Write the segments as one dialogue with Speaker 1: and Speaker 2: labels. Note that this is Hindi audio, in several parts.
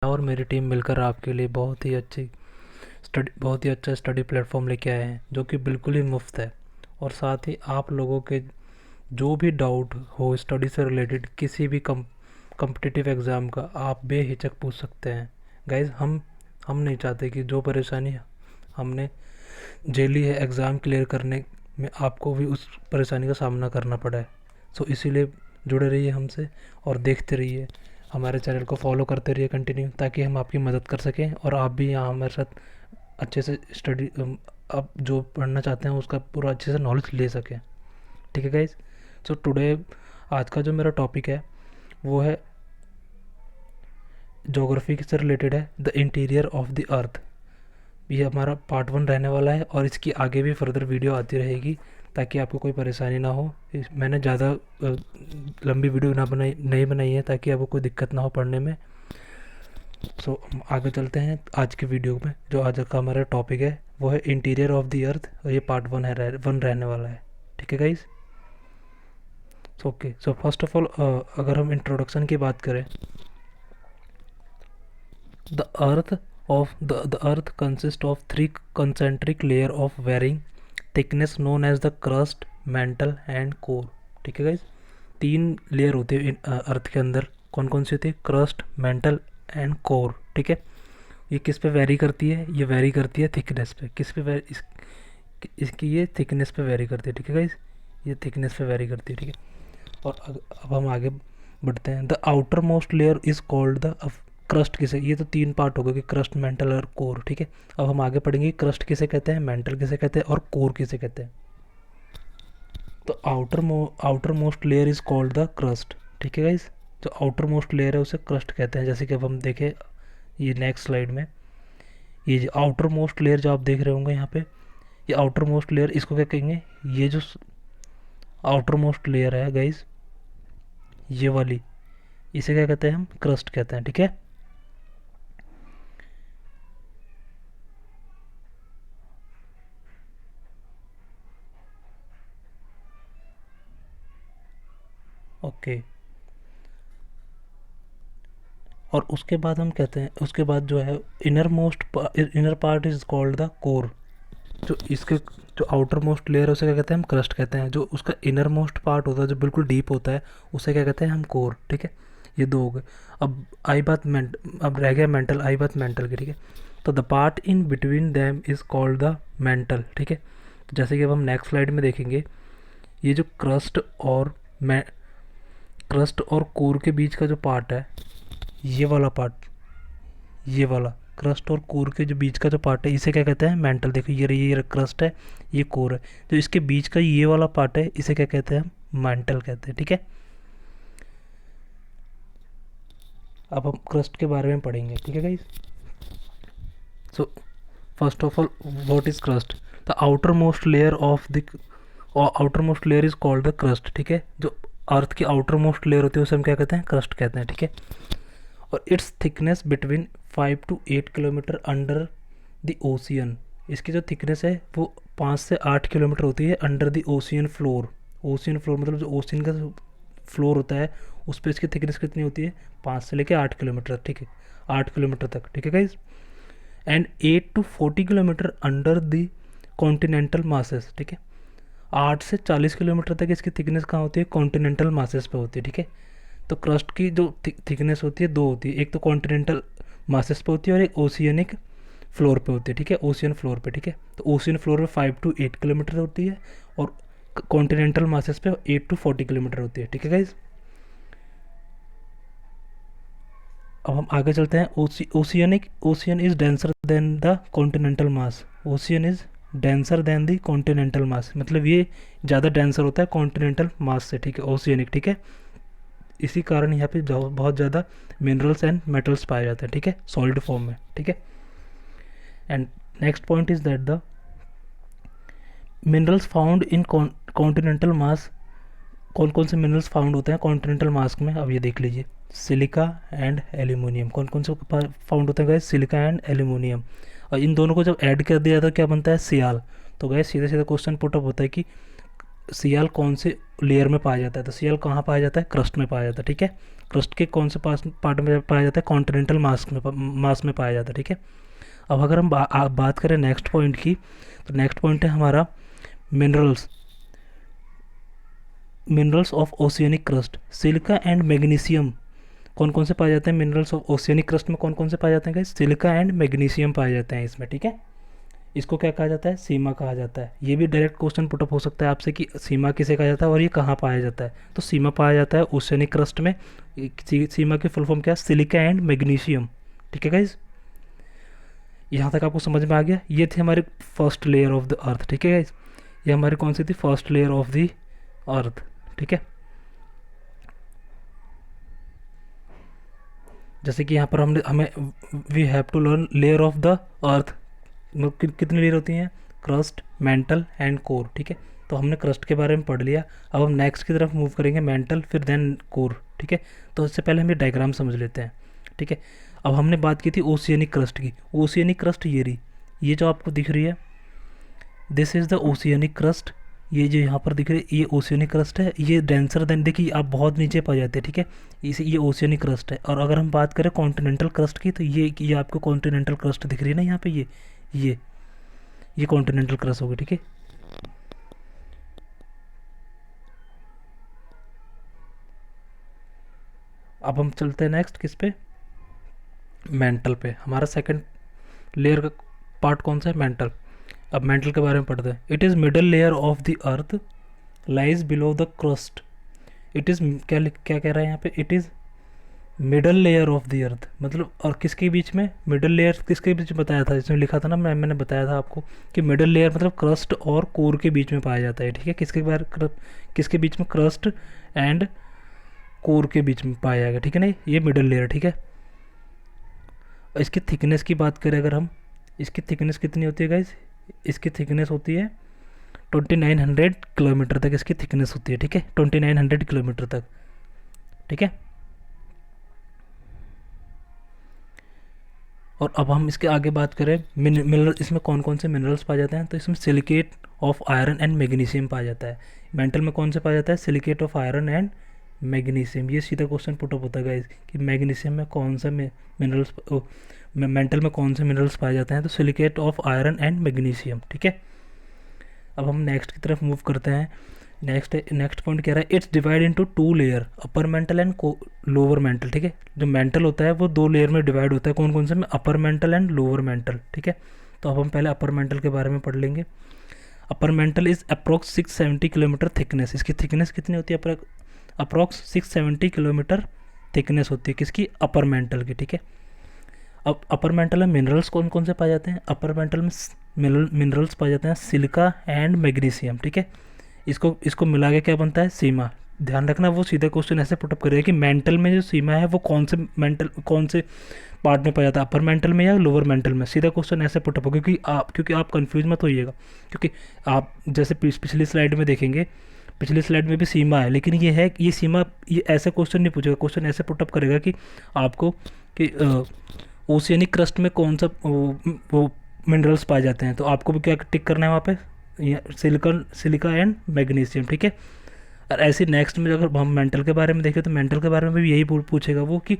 Speaker 1: और मेरी टीम मिलकर आपके लिए बहुत ही अच्छा स्टडी प्लेटफॉर्म लेके आए हैं जो कि बिल्कुल ही मुफ्त है। और साथ ही आप लोगों के जो भी डाउट हो स्टडी से रिलेटेड किसी भी कम्पिटिटिव एग्ज़ाम का आप बेहिचक पूछ सकते हैं। गाइज हम नहीं चाहते कि जो परेशानी हमने झेली है एग्ज़ाम क्लियर करने में आपको भी उस परेशानी का सामना करना पड़ा है। सो इसीलिए जुड़े रहिए हमसे और देखते रहिए, हमारे चैनल को फॉलो करते रहिए कंटिन्यू, ताकि हम आपकी मदद कर सकें और आप भी यहाँ हमारे साथ अच्छे से स्टडी आप जो पढ़ना चाहते हैं उसका पूरा अच्छे से नॉलेज ले सकें। ठीक है गाइज। सो टुडे आज का जो मेरा टॉपिक है वो है ज्योग्राफी से रिलेटेड है, द इंटीरियर ऑफ द अर्थ। ये हमारा पार्ट 1 रहने वाला है और इसकी आगे भी फर्दर वीडियो आती रहेगी ताकि आपको कोई परेशानी ना हो। मैंने ज़्यादा लंबी वीडियो नहीं बनाई है ताकि आपको कोई दिक्कत ना हो पढ़ने में। सो आगे चलते हैं आज के वीडियो में। जो आज का हमारा टॉपिक है वो है इंटीरियर ऑफ द अर्थ और ये पार्ट 1 रहने वाला है। ठीक है guys. Okay, so first of all अगर हम इंट्रोडक्शन की बात करें, the earth consist of 3 concentric layer of varying thickness known as the crust, mantle and core. ठीक है गाइज। 3 लेयर होती है अर्थ के अंदर। कौन कौन सी होती है? Crust, mantle and core. ठीक है। ये किस पे वेरी करती है? ये वेरी करती है थिकनेस पे। किस पे इसकी ये थिकनेस पे वेरी करती है। ठीक है गाइज, ये थिकनेस पे वेरी करती है। ठीक है। और अब हम आगे बढ़ते हैं। The outer most layer is called the crust. किसे? ये तो 3 पार्ट हो गए कि क्रस्ट, मेंटल और कोर। ठीक है। अब हम आगे पढ़ेंगे क्रस्ट किसे कहते हैं, मेंटल किसे कहते हैं और कोर किसे कहते हैं। तो outer most layer is called the crust. ठीक है गाइज। जो आउटर मोस्ट लेयर है उसे क्रस्ट कहते हैं। जैसे कि अब हम देखें ये नेक्स्ट स्लाइड में, ये जो आउटर मोस्ट लेयर जो आप देख रहे होंगे यहाँ पे, ये आउटर मोस्ट लेयर इसको क्या कहेंगे? ये जो आउटर मोस्ट लेयर है गाइज, ये वाली, इसे क्या कहते हैं? हम क्रस्ट कहते हैं। ठीक है। ओके। और उसके बाद हम कहते हैं, उसके बाद जो है inner part is called the core. जो इसके जो आउटर मोस्ट लेयर है उसे क्या कहते हैं? हम क्रस्ट कहते हैं। जो उसका इनर मोस्ट पार्ट होता है जो बिल्कुल डीप होता है उसे क्या कहते हैं? हम कोर। ठीक है। ये 2 हो गए। अब रह गया मेंटल। आई बात मेंटल की। ठीक है। तो the part in between them is called the mental. ठीक है। तो जैसे कि अब हम नेक्स्ट स्लाइड में देखेंगे, ये जो क्रस्ट और कोर के बीच का जो पार्ट है, ये वाला पार्ट, ये वाला क्रस्ट और कोर के जो बीच का जो पार्ट है इसे क्या कहते हैं? मेंटल। देखो ये क्रस्ट है, ये कोर है। जो इसके बीच का ये वाला पार्ट है इसे क्या कहते हैं? हम मेंटल कहते हैं। ठीक है। अब हम क्रस्ट के बारे में पढ़ेंगे। ठीक है guys. So first of all, what is crust? The outer most layer is called the crust. ठीक है। जो अर्थ की आउटर मोस्ट लेयर होती है उसे हम क्या कहते हैं? क्रस्ट कहते हैं। ठीक है। और it's thickness between 5 to 8 kilometre under the ocean. इसकी जो थिकनेस है वो 5 से 8 किलोमीटर होती है under the ocean floor. Ocean floor मतलब जो ओशियन का फ्लोर होता है उस पर इसकी थिकनेस कितनी होती है? 5 से लेकर 8 किलोमीटर। ठीक है। 8 किलोमीटर तक। ठीक है guys. And 8 to 40 kilometre under the continental masses. ठीक है। 8 से 40 किलोमीटर तक इसकी थिकनेस कहाँ होती है? कॉन्टिनेंटल मासेस पे होती है। ठीक है। तो क्रस्ट की जो थिकनेस होती है 2 होती है, एक तो कॉन्टिनेंटल मासेस पे होती है और एक ओशियनिक फ्लोर पे होती है। ठीक है। ओशियन फ्लोर पे। ठीक है। तो ओशियन फ्लोर पे 5 to 8 किलोमीटर होती है और कॉन्टिनेंटल मासेस पे 8 to 40 किलोमीटर होती है। ठीक है गाइज। अब हम आगे चलते हैं। Ocean is denser than the continental mass. Ocean is denser than the continental mass, मतलब ये ज़्यादा डेंसर होता है कॉन्टिनेंटल मास से। ठीक है। ओशियनिक। ठीक है। इसी कारण यहाँ पे बहुत ज़्यादा मिनरल्स एंड मेटल्स पाए जाते हैं। ठीक है। सॉलिड फॉर्म में। ठीक है। And next point is that the minerals found in continental mass. कौन कौन से मिनरल्स फाउंड होते हैं कॉन्टिनेंटल मास में? अब ये देख लीजिए, सिलिका एंड एल्यूमिनियम। कौन कौन से फाउंड होते हैं गाइस? Silica and aluminium. और इन दोनों को जब ऐड कर दिया तो क्या बनता है? सियाल। तो गाइस सीधा सीधा क्वेश्चन पुटअप होता है कि सियाल कौन से लेयर में पाया जाता है? तो सियाल कहाँ पाया जाता है? क्रस्ट में पाया जाता है। ठीक है। क्रस्ट के कौन से पार्ट में पाया जाता है, कॉन्टिनेंटल मास में पाया जाता है, ठीक है। अब अगर हम बात करें नेक्स्ट पॉइंट की, तो नेक्स्ट पॉइंट है हमारा minerals of oceanic crust, silica and magnesium कौन कौन से पाए जाते हैं, मिनरल्स ऑफ ओशियनिक क्रस्ट में कौन कौन से पाए जाते हैं गाइस, सिलिका एंड मैग्नीशियम पाए जाते हैं इसमें, ठीक है। इसको क्या कहा जाता है, सीमा कहा जाता है। ये भी डायरेक्ट क्वेश्चन पुटअप हो सकता है आपसे कि सीमा किसे कहा जाता है और ये कहाँ पाया जाता है। तो सीमा पाया जाता है ओशियनिक क्रस्ट में। सीमा की फुल फॉर्म क्या है, सिलिका एंड मैग्नीशियम, ठीक है गाइज। यहाँ तक आपको समझ में आ गया। ये थी हमारी first layer of the earth, ठीक है गाइज। ये हमारी कौन सी थी, first layer of the earth, ठीक है। जैसे कि यहाँ पर हमें we have to learn layer of the earth, कितनी लेयर होती हैं, क्रस्ट, मेंटल एंड कोर, ठीक है। तो हमने क्रस्ट के बारे में पढ़ लिया। अब हम नेक्स्ट की तरफ मूव करेंगे, मेंटल फिर देन कोर, ठीक है। तो इससे पहले हम ये डायग्राम समझ लेते हैं, ठीक है। अब हमने बात की थी ओशियनिक क्रस्ट की। ओशियनिक क्रस्ट ये रही, ये जो आपको दिख रही है, this is the oceanic crust. ये जो यहाँ पर दिख रही है ये ओशियनिक क्रस्ट है। ये डेंसर देन, देखिए आप बहुत नीचे पा जाते हैं, ठीक है। इसे ये ओशियनिक क्रस्ट है। और अगर हम बात करें कॉन्टिनेंटल क्रस्ट की, तो ये आपको कॉन्टिनेंटल क्रस्ट दिख रही है ना यहाँ पे, ये कॉन्टिनेंटल क्रस्ट होगी, ठीक है। अब हम चलते हैं नेक्स्ट किस पे, मेंटल पे। हमारा सेकंड लेयर का पार्ट कौन सा है, मेंटल। अब मेंटल के बारे में पढ़ते हैं। It is middle layer of the earth lies below the crust. It is क्या कह रहा है यहाँ पे, it is middle layer of the अर्थ, मतलब और किसके बीच में, मिडल लेयर किसके बीच में बताया था, इसमें लिखा था ना, मैंने बताया था आपको कि मिडल लेयर मतलब क्रस्ट और कोर के बीच में पाया जाता है, ठीक है। किसके बीच में, क्रस्ट एंड कोर के बीच में पाया जाएगा, ठीक है ना, ये मिडल लेयर, ठीक है। इसकी थिकनेस की बात करें अगर हम, इसकी थिकनेस कितनी होती है गाइज, इसकी थिकनेस होती है 2900 किलोमीटर तक इसकी थिकनेस होती है, ठीक है, 2900 किलोमीटर तक, ठीक है। और अब हम इसके आगे बात करें मिनरल, इसमें कौन कौन से मिनरल्स पाए जाते हैं, तो इसमें silicate of iron and magnesium पाया जाता है। मेंटल में कौन से पाया जाता है, silicate of iron and magnesium. ये सीधा क्वेश्चन पुटअप होता है गाइस कि मैग्नीशियम में कौन सा मिनरल्स, मेंटल में कौन से मिनरल्स पाए जाते हैं, तो silicate of iron and magnesium, ठीक है। अब हम नेक्स्ट की तरफ मूव करते हैं। नेक्स्ट पॉइंट कह रहा है it's divide into 2 layer, upper mantle and lower mental, ठीक है। जो मेंटल होता है वो 2 लेयर में डिवाइड होता है, कौन कौन से में, upper mantle and lower mental, ठीक है। तो अब हम पहले अपर मेंटल के बारे में पढ़ लेंगे। Upper mantle is approx 670 kilometre thickness. इसकी थिकनेस कितनी होती है, अप्रोक्स 670 किलोमीटर थिकनेस होती है किसकी, अपर मेंटल की, ठीक है। अब अपर मेंटल में मिनरल्स कौन कौन से पाए जाते हैं, अपर मेंटल में मिनरल्स पाए जाते हैं सिलिका एंड मैग्नीशियम, ठीक है। इसको मिला के क्या बनता है, सीमा। ध्यान रखना वो सीधा क्वेश्चन ऐसे पुटअप करेगा कि मेंटल में जो सीमा है वो कौन से पार्ट में पाया जाता है, अपर मेंटल में या लोअर मेंटल में। सीधा क्वेश्चन ऐसे पुटअप होगा क्योंकि आप कंफ्यूज मत होइएगा, क्योंकि आप जैसे पिछली स्लाइड में देखेंगे, पिछली स्लाइड में भी सीमा है, लेकिन ये सीमा, ये ऐसे क्वेश्चन नहीं पूछेगा। क्वेश्चन ऐसे पुटअप करेगा कि आपको कि ओशियनिक क्रस्ट में कौन सा वो मिनरल्स पाए जाते हैं, तो आपको भी क्या टिक करना है वहाँ पे, सिलिका एंड मैग्नीशियम, ठीक है। और ऐसे नेक्स्ट में अगर हम मेंटल के बारे में देखें तो मेंटल के बारे में भी यही पूछेगा वो कि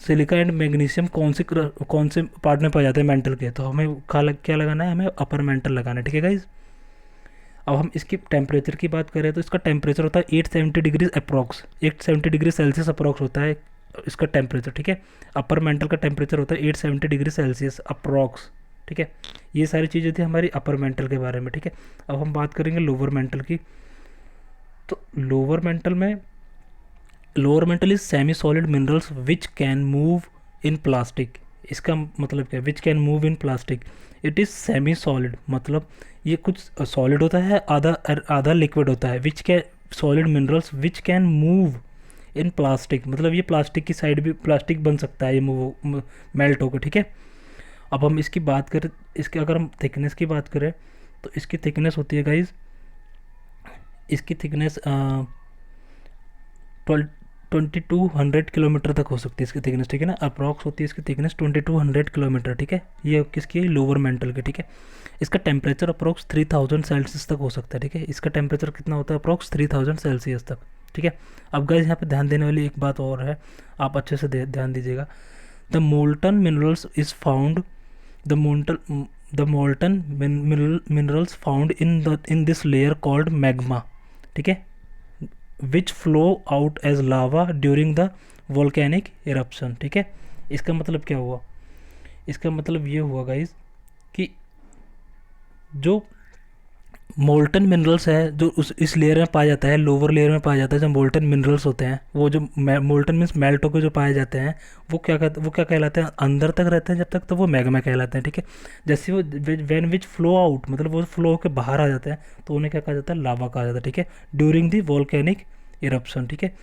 Speaker 1: सिलिका एंड मैग्नीशियम कौन से पार्ट में पाए जाते हैं मेंटल के, तो हमें क्या लगाना है, हमें अपर मेंटल लगाना है, ठीक है गाइज। अब हम इसकी टेम्परेचर की बात करें तो इसका टेम्परेचर होता है 870 degree approx, 870 degree Celsius approx होता है इसका टेम्परेचर, ठीक है। अपर मेंटल का टेम्परेचर होता है 870 डिग्री सेल्सियस अप्रॉक्स, ठीक है। ये सारी चीज़ें थी हमारी अपर मेंटल के बारे में, ठीक है। अब हम बात करेंगे लोअर मेंटल की। तो lower mental is semi solid minerals which can move in plastic. इसका मतलब क्या है, which can move in plastic. It is semi solid, मतलब ये कुछ सॉलिड होता है, आधा लिक्विड होता है। Which can solid minerals which can move in plastic, मतलब ये प्लास्टिक की साइड भी प्लास्टिक बन सकता है, ये मेल्ट होकर, ठीक है। अब हम इसकी बात करें, इसके अगर हम थिकनेस की बात करें तो इसकी थिकनेस होती है गाइज, इसकी थिकनेस 2200 किलोमीटर तक हो सकती है इसकी थिकनेस, ठीक है ना। अप्रॉक्स होती है इसकी थिकनेस 2200 किलोमीटर, ठीक है। ये किसकी है, लोअर मेंटल की, ठीक है। इसका टेम्परेचर अप्रॉक्स 3000 सेल्सियस तक हो सकता है, ठीक है। इसका टेम्परेचर कितना होता है, अप्रॉक्स 3000 सेल्सियस तक, ठीक है। अब गाइस यहाँ पे ध्यान देने वाली एक बात और है, आप अच्छे से ध्यान दीजिएगा। The molten minerals is found the molten the molten minerals found in this layer called magma, ठीक है, which flow out as lava during the volcanic eruption, ठीक है। इसका मतलब क्या हुआ, इसका मतलब ये हुआ गाइस कि जो मोल्टन मिनरल्स है जो उस इस लेयर में पाया जाता है, लोअर लेयर में पाया जाता है, जो मोल्टन मिनरल्स होते हैं, वो जो मोल्टन मीन्स मेल्ट होकर जो पाए जाते हैं, वो क्या कहलाते हैं, अंदर तक रहते हैं जब तक, तो वो मैग्मा कहलाते हैं, ठीक है। जैसे वो व्हेन विच फ्लो आउट, मतलब वो फ्लो होकर बाहर आ जाते हैं, तो उन्हें क्या कहा जाता है, लावा कहा जाता है, ठीक है, ड्यूरिंग दी वोल्केनिक इरप्शन, ठीक है।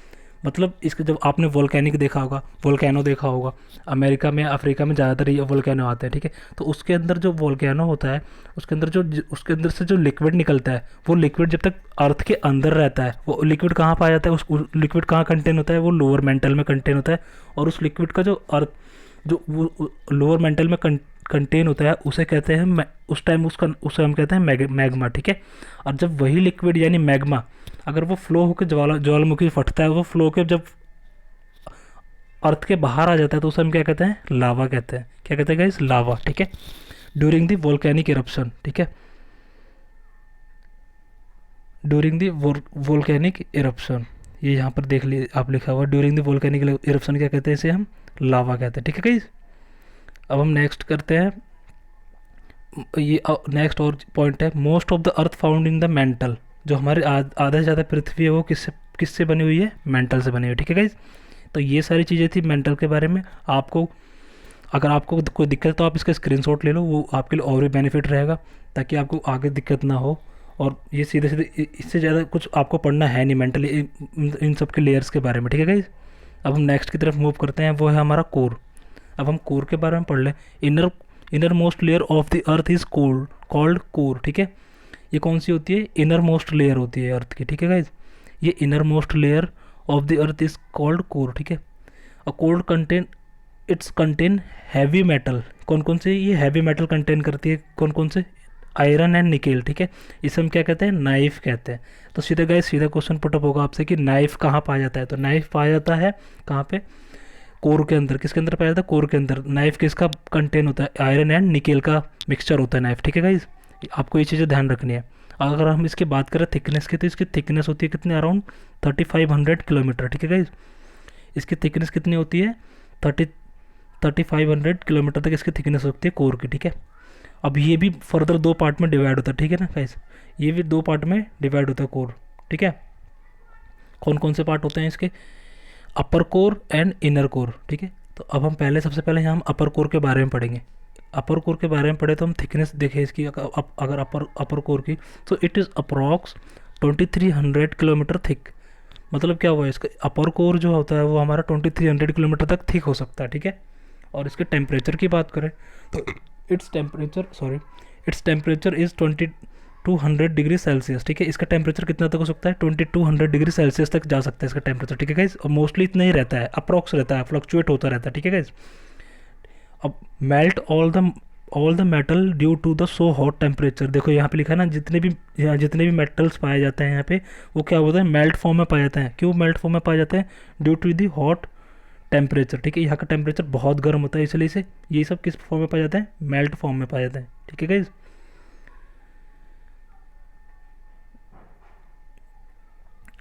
Speaker 1: मतलब इसके जब आपने वोल्केनिक देखा होगा, वोल्केनो देखा होगा, अमेरिका में अफ्रीका में ज़्यादातर ये वोल्केनो आते हैं, ठीक है। तो उसके अंदर जो वोल्केनो होता है, उसके अंदर से जो लिक्विड निकलता है, वो लिक्विड जब तक अर्थ के अंदर रहता है, वो लिक्विड कहाँ पाया जाता है, उस लिक्विड कहाँ कंटेन होता है, वो लोअर मेंटल में कंटेन होता है। और उस लिक्विड का जो अर्थ जो वो लोअर मेंटल में कंटेन होता है, उसे कहते हैं उसे हम कहते हैं मैग्मा, ठीक है। और जब वही लिक्विड यानी मैग्मा अगर वो फ्लो होकर ज्वालामुखी फटता है, वो फ्लो होकर जब अर्थ के बाहर आ जाता है, तो उसे हम क्या कहते हैं, लावा कहते हैं। क्या कहते हैं गाइस, लावा, ठीक है, ड्यूरिंग द वोल्केनिक इरप्शन, ठीक है, ड्यूरिंग द वोल्केनिक इरप्शन। ये यहाँ पर देख लीजिए आप, लिखा हुआ ड्यूरिंग द वोल्केनिक इरप्शन, क्या कहते हैं, इसे हम लावा कहते हैं, ठीक है गाइस। अब हम नेक्स्ट करते हैं, ये नेक्स्ट और पॉइंट है, most of the earth found in the mental. जो हमारे आधा से ज़्यादा पृथ्वी है वो किससे बनी हुई है, मेंटल से बनी हुई है, ठीक है गाइज। तो ये सारी चीज़ें थी मेंटल के बारे में। आपको अगर आपको कोई दिक्कत है तो आप इसका स्क्रीनशॉट ले लो, वो आपके लिए और भी बेनिफिट रहेगा, ताकि आपको आगे दिक्कत ना हो। और ये सीधे सीधे इससे ज़्यादा कुछ आपको पढ़ना है नहीं मेंटली इन सब के लेयर्स के बारे में, ठीक है गाइज। अब हम नेक्स्ट की तरफ मूव करते हैं, वो है हमारा कोर। अब हम कोर के बारे में पढ़ लें। Inner most layer of the earth is called core, ठीक है। ये कौन सी होती है, इनर मोस्ट लेयर होती है अर्थ की, ठीक है गाइज। ये inner most layer of the earth is called core, ठीक है। और कोर कंटेन हैवी मेटल। कौन कौन से ये हैवी मेटल कंटेन करती है, कौन कौन से, आयरन एंड निकेल, ठीक है। इसे हम क्या कहते हैं, नाइफ कहते हैं। तो सीधा गाइज सीधा क्वेश्चन पुटअप होगा आपसे कि नाइफ कहाँ पाया जाता है, तो नाइफ पाया जाता है कहाँ पे, कोर के अंदर। किसके अंदर पाया जाता है, कोर के अंदर। नाइफ किसका कंटेन होता है, आयरन एंड निकेल का मिक्सचर होता है नाइफ, ठीक है गाइज। आपको ये चीज़ें ध्यान रखनी है। अगर हम इसकी बात करें थिकनेस की, तो इसकी थिकनेस होती है कितनी, अराउंड 3500 किलोमीटर, ठीक है गाइज। इसकी थिकनेस कितनी होती है, 3500 किलोमीटर तक इसकी थिकनेस होती है कोर की, ठीक है। अब ये भी फर्दर दो पार्ट में डिवाइड होता है, ठीक है ना गाइज। ये भी दो पार्ट में डिवाइड होता है कोर, ठीक है। कौन कौन से पार्ट होते हैं इसके, अपर कोर एंड इनर कोर, ठीक है। तो अब हम सबसे पहले हम अपर कोर के बारे में पढ़ेंगे। अपर कोर के बारे में पढ़े तो हम थिकनेस देखें इसकी, अगर अपर कोर की, तो it is approx 2300 kilometre thick. मतलब क्या हुआ, इसका अपर कोर जो होता है वो हमारा 2300 किलोमीटर तक थिक हो सकता है, ठीक है। और इसके टेम्परेचर की बात करें तो its temperature is 2200 degree Celsius, ठीक है। इसका टेम्परेचर कितना तक हो सकता है, 2200 डिग्री सेल्सियस तक जा सकता है इसका टेम्परेचर, ठीक है गाइज। और मोस्टली इतना ही रहता है, अप्रॉक्स रहता है, फ्लक्चुएट होता रहता है, ठीक है गाइज। अब melt all the metal due to the so hot temperature. देखो यहाँ पे लिखा है ना, जितने भी मेटल्स पाए जाते हैं यहाँ पे, वो क्या होता है, मेल्ट फॉर्म में पाए जाते हैं। क्यों मेल्ट फॉर्म में पाए जाते हैं, due to the hot temperature, ठीक है। यहाँ का टेम्परेचर बहुत गर्म होता है, इसलिए से ये सब किस फॉर्म में पाए जाते हैं, मेल्ट फॉर्म में पाए जाते हैं, ठीक है गाइज।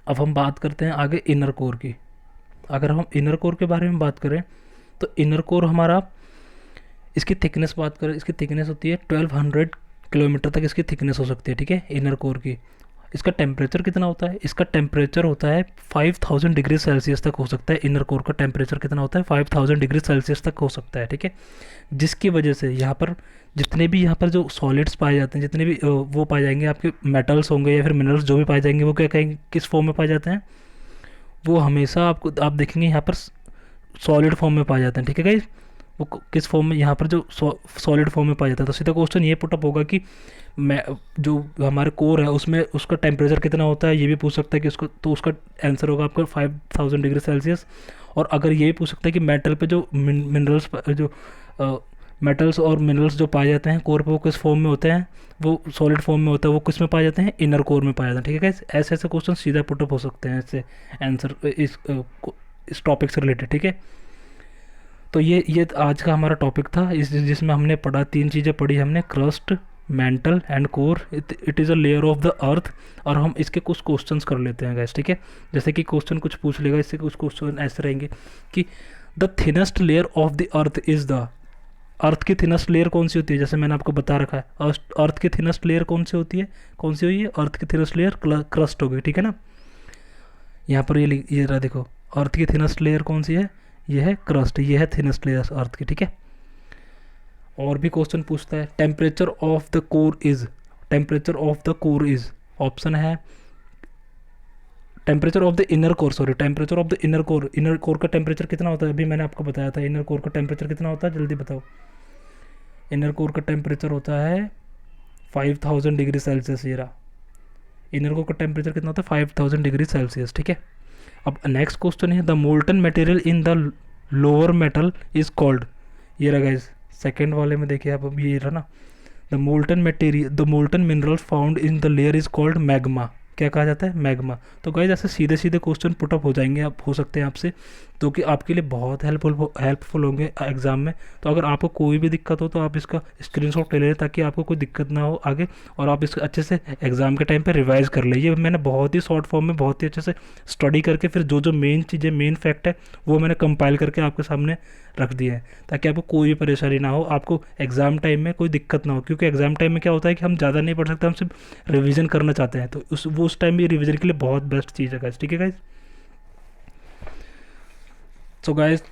Speaker 1: अब हम बात करते हैं आगे इनर कोर की। अगर हम इनर कोर के बारे में बात करें तो इनर कोर हमारा, इसकी थिकनेस बात करें, इसकी थिकनेस होती है 1200 किलोमीटर तक इसकी थिकनेस हो सकती है, ठीक है, इनर कोर की। इसका टेम्परेचर कितना होता है, इसका टेम्परेचर होता है 5000 डिग्री सेल्सियस तक हो सकता है। इनर कोर का टेम्परेचर कितना होता है, 5000 डिग्री सेल्सियस तक हो सकता है, ठीक है। जिसकी वजह से यहाँ पर जितने भी यहाँ पर जो सॉलिड्स पाए जाते हैं, जितने भी वो पाए जाएंगे, आपके मेटल्स होंगे या फिर मिनरल्स जो भी पाए जाएंगे, वो क्या कहेंगे, किस फॉर्म में पाए जाते हैं, वो हमेशा आप देखेंगे यहाँ पर सॉलिड फॉर्म में पाए जाते हैं, ठीक है गाइज। वो किस फॉर्म में, यहाँ पर जो सॉलिड फॉर्म में पाया जाता है। तो सीधा क्वेश्चन ये पुटअप होगा कि मैं जो हमारे कोर है उसमें उसका टेम्परेचर कितना होता है, ये भी पूछ सकता है कि उसको, तो उसका आंसर होगा आपका 5000 डिग्री सेल्सियस। और अगर ये भी पूछ सकता है कि मेटल पे जो मिनरल्स जो मेटल्स और मिनरल्स जो पाए जाते हैं कोर पे वो किस फॉर्म में होते हैं, वो सॉलिड फॉर्म में होता है, वो किस में पाए जाते हैं, इनर कोर में पाए जाते हैं। ठीक है गाइस, ऐसे ऐसे क्वेश्चन सीधा पुटअप हो सकते हैं इससे आंसर इस टॉपिक से रिलेटेड। ठीक है, तो ये आज का हमारा टॉपिक था, इस जिसमें हमने पढ़ा 3 चीज़ें पढ़ी हमने, crust, mantle and core, it is a layer of the अर्थ। और हम इसके कुछ क्वेश्चंस कर लेते हैं गाइस। ठीक है, जैसे कि क्वेश्चन कुछ पूछ लेगा, इससे कुछ क्वेश्चन ऐसे रहेंगे कि the thinnest layer of the earth is the, अर्थ की थिनेस्ट लेयर कौन सी होती है, जैसे मैंने आपको बता रखा है अर्थ की थिनेस्ट लेयर कौन सी होती है, कौन सी हुई है, अर्थ की थिनेस्ट लेयर क्रस्ट हो गई। ठीक है ना, यहाँ पर ये रहा देखो, अर्थ की थिनेस्ट लेयर कौन सी है, ये है क्रस्ट, ये है थिनेस्ट लेयर अर्थ की। ठीक है, और भी क्वेश्चन पूछता है temperature of the core is, temperature of the core is, option है temperature of the inner core, sorry temperature of the inner core, inner core का टेम्परेचर कितना होता है, अभी मैंने आपको बताया था इनर कोर का टेम्परेचर कितना होता है, जल्दी बताओ। इनर कोर का टेम्परेचर होता है 5000 डिग्री सेल्सियस। ये रहा, इनर कोर का टेम्परेचर कितना होता है 5000 डिग्री सेल्सियस। ठीक है, अब नेक्स्ट क्वेश्चन है the molten material in the lower metal is called, ये रहा गाइस सेकेंड वाले में देखिए आप, अब ये रहा ना, the molten material, the molten mineral found in the layer is called magma, क्या कहा जाता है, मैग्मा। तो गाइस ऐसे सीधे सीधे क्वेश्चन पुटअप हो जाएंगे, आप हो सकते हैं आपसे, जो कि आपके लिए बहुत हेल्पफुल होंगे एग्जाम में। तो अगर आपको कोई भी दिक्कत हो तो आप इसका स्क्रीनशॉट ले लें, ताकि आपको कोई दिक्कत ना हो आगे, और आप इसको अच्छे से एग्जाम के टाइम पे रिवाइज कर लें। ये मैंने बहुत ही शॉर्ट फॉर्म में बहुत ही अच्छे से स्टडी करके फिर जो जो मेन चीज़ें, मेन फैक्ट है, वो मैंने कंपाइल करके आपके सामने रख दिए हैं, ताकि आपको कोई भी परेशानी ना हो, आपको एग्ज़ाम टाइम में कोई दिक्कत ना हो। क्योंकि एग्ज़ाम टाइम में क्या होता है कि हम ज़्यादा नहीं पढ़ सकते, हम सिर्फ रिवीजन करना चाहते हैं, तो उस टाइम भी रिवीजन के लिए बहुत बेस्ट चीज़ है गाइस। ठीक है गाइस, सो गाइस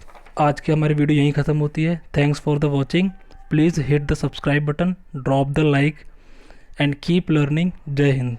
Speaker 1: आज की हमारी वीडियो यहीं ख़त्म होती है। Thanks for the watching, please hit the subscribe button, drop the like and keep learning. जय हिंद।